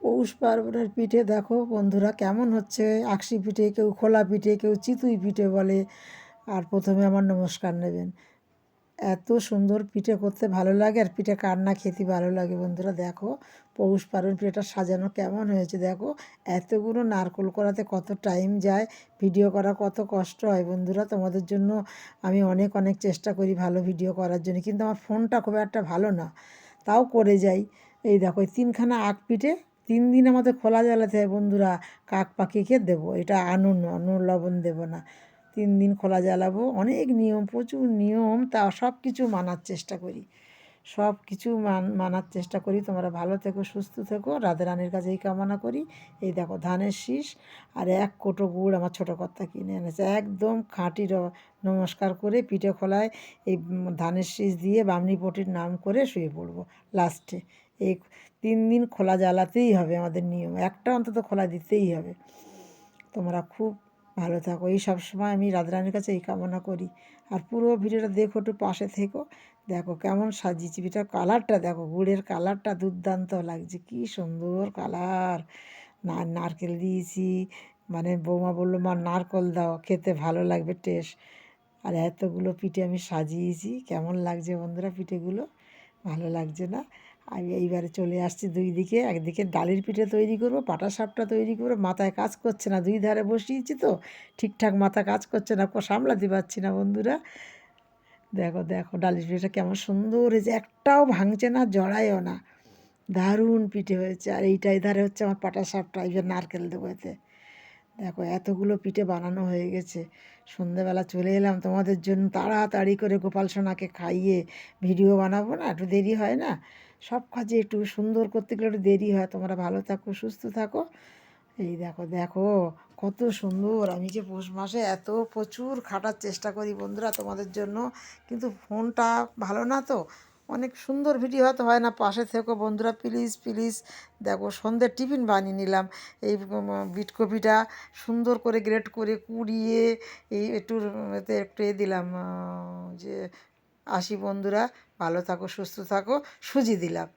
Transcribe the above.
পৌষ পার্বণের পিঠে দেখো বন্ধুরা কেমন হচ্ছে। আকশি পিঠে, কেউ খোলা পিঠে, কেউ চিতুই পিঠে বলে। আর প্রথমে আমার নমস্কার নেবেন। এত সুন্দর পিঠে করতে ভালো লাগে, আর পিঠে কার না খেতে ভালো লাগে। বন্ধুরা দেখো পৌষ পার্বণ পিঠেটা সাজানো কেমন হয়েছে দেখো। এতগুলো নারকেল করাতে কত টাইম যায়, ভিডিও করা কত কষ্ট হয়। বন্ধুরা তোমাদের জন্য আমি অনেক অনেক চেষ্টা করি ভালো ভিডিও করার জন্য, কিন্তু আমার ফোনটা খুব একটা ভালো না, তাও করে যাই। এই দেখো এই তিনখানা আখ পিঠে 3 দিন আমাদের খোলা জ্বালাতে হয় বন্ধুরা, কাক পাখিকে দেবো। এটা আনুন, নুন লবণ দেবো না। 3 দিন খোলা জ্বালাবো, অনেক নিয়ম, প্রচুর নিয়ম, তা সব কিছু মানার চেষ্টা করি। সব কিছু মানার চেষ্টা করি। তোমরা ভালো থেকো, সুস্থ থেকো, রাধেরানীর কাছে এই কামনা করি। এই দেখো ধানের শীষ আর 1 কোটো গুড় আমার ছোটো কর্তা কিনে এনেছে, একদম খাঁটি। নমস্কার করে পিঠে খোলায় এই ধানের শীষ দিয়ে বামনি পটির নাম করে শুয়ে পড়বো লাস্টে। এই 3 দিন খোলা জ্বালাতেই হবে, আমাদের নিয়ম, একটা অন্তত খোলা দিতেই হবে। তোমরা খুব ভালো থাকো, এই সব সময় আমি রাধারানীর কাছে এই কামনা করি। আর পুরো ভিডিওটা দেখো, একটু পাশে থেকো। দেখো কেমন সাজিয়েছি পিঠার কালারটা, দেখো গুড়ের কালারটা দুর্দান্ত লাগছে, কি সুন্দর কালার। নারকেল দিয়েছি, মানে বৌমা বললো মা নারকেল দাও, খেতে ভালো লাগবে টেস্ট। আর এতগুলো পিঠে আমি সাজিয়েছি, কেমন লাগছে বন্ধুরা পিঠেগুলো, ভালো লাগছে না? আমি এইবারে চলে আসছি দুই দিকে, একদিকে ডালের পিঠে তৈরি করব, পাটাসাপটা তৈরি করবো। মাথায় কাজ করছে না, দুই ধারে বসিয়েছি তো, ঠিকঠাক মাথা কাজ করছে না, সামলাতে পারছি না বন্ধুরা। দেখো দেখো ডালের পিঠেটা কেমন সুন্দর হয়েছে, একটাও ভাঙছে না, জড়ায়ও না, দারুণ পিঠে হয়েছে। আর এইটাই ধারে হচ্ছে আমার পাটাসাপটা, এই যে নারকেল দেবো এতে। দেখো এতগুলো পিঠে বানানো হয়ে গেছে। সন্ধেবেলা চলে এলাম তোমাদের জন্য, তাড়াতাড়ি করে গোপাল সোনাকে খাইয়ে ভিডিও বানাবো না, একটু দেরি হয় না? সব কাজে একটু সুন্দর করতে গেলে একটু দেরি হয়। তোমরা ভালো থাকো, সুস্থ থাকো। এই দেখো দেখো কত সুন্দর। আমি যে পৌষ মাসে এত প্রচুর খাটার চেষ্টা করি বন্ধুরা তোমাদের জন্য, কিন্তু ফোনটা ভালো না তো, অনেক সুন্দর ভিডিও হয়তো হয় না। পাশে থেকো বন্ধুরা, প্লিজ প্লিজ। দেখো সন্ধ্যের টিফিন বানিয়ে নিলাম। এই বিটকপিটা সুন্দর করে গ্রেট করে কুড়িয়ে এই একটু এতে একটু দিলাম, যে আসি বন্ধুরা, ভালো থাকো, সুস্থ থাকো, সুজি দিলাম।